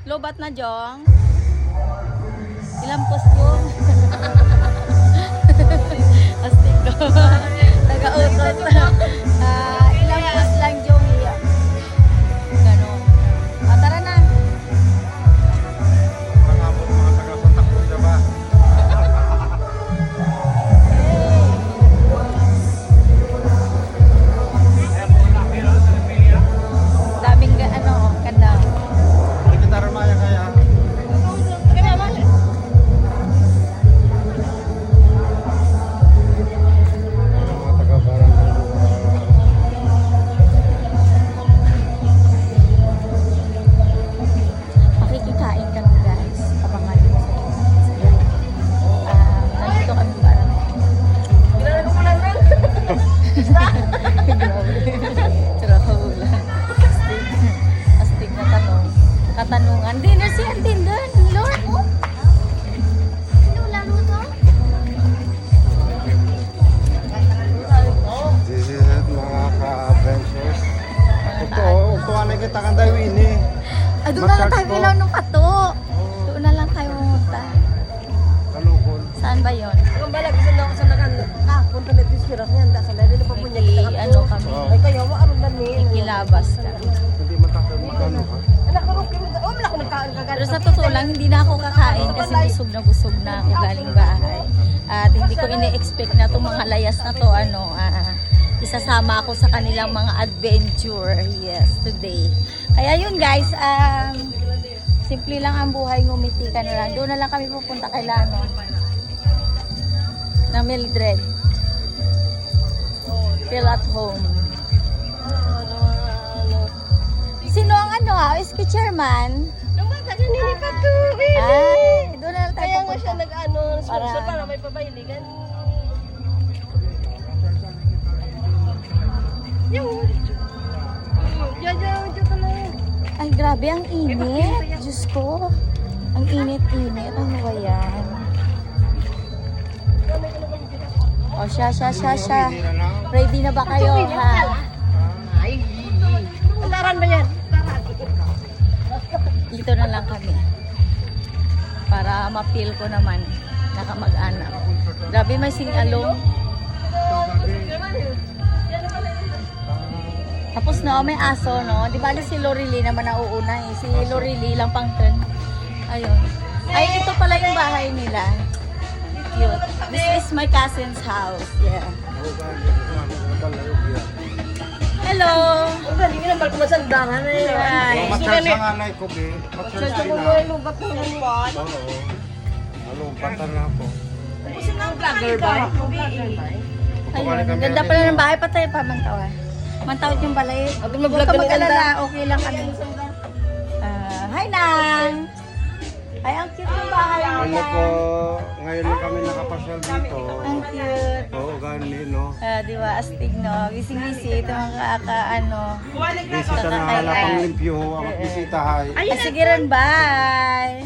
Lobat na, Jong. Ilang post yung? Astig ko. Taga-utot. Ilang post lang, Jong. Ganon. Tara na. Pangabot mga taga-kontak ko siya ba? Daming ganda. Hindi kita ramaya kaya. Mga taga-barangay. Makikikain kami, guys. Abangan mo sa kita. Nandito kami para. Ginala ko mo lang rin. Astig na tanong. Katanungan. Dinner si Antindan. Lord, oh. Lula to? This is it, mga ka-adventures. Ugtuan na kita kang tayo ini. Doon na lang tayo ilaw ng pato. Doon na lang tayo pumunta. Kalukol. Saan ba yun? Kung balag, isa na ako sa nakan. Punta na ito isirap niyan. Dasa na rin pa po niya kita. Ano kami? Ay kayo, ano na ni? Kilabas ka. Hindi matakot magano ha. Anak ko, wala ko nagkaan kagad. Pero sa totoo lang, hindi na ako kakain kasi busog na ako galing bahay. At hindi ko ini-expect na itong mga layas na to, isasama ako sa kanilang mga adventure, yes, today. Kaya yun guys, simple lang ang buhay, ngumiti ka na lang. Doon na lang kami pupunta kay Lano. Na Mildred. Feel at home. Sino ang SK chairman? Ang bata ka nilipat ko. Ay, doon na lang tayo Kaya nga siya pupunta. sponsor para may pabayligan. Yung Diyan ka lang. Ay, grabe, ang init. Diyos ko. Ang init-init. Ano ba yan? O, siya. Ready na ba kayo, ha? Ay. Andaran ba yan? Dito na lang kami. Para ma-feel ko naman. Nakamag-anak. Grabe, may sing-along. Tapos may aso, no? Di ba si Lorely naman nauuna eh. Si Lorely lang pang turn. Ayun. Ay, ito pala yung bahay nila. Cute. This is my cousin's house. Yeah. Hello! Ang galing yun, ang balko masandaran eh. Hi. Mag-charge sa nanay ko, be. Sa Mag-charge ko na. mo lubat ng lubat. Oo. Ano, patan na po. Kasi nga vlogger ba? Ayun. Ganda pala ng bahay. Patay pa, Mantawad. Mantawad yung balay. Ako Huwag mag-vlog ka ka ng mag-alala. ganda. Okay lang kami. Hi, Nang! Ay, ang cute ng bahay Ano nila. po, ngayon lang kami nakapasyal dito. Ang cute. Oo, gani, no? Di ba? Astig, no? Bising-bisi. Ito mga Bisita na halapang limpyo ang bisita hay. Sige rin, bye!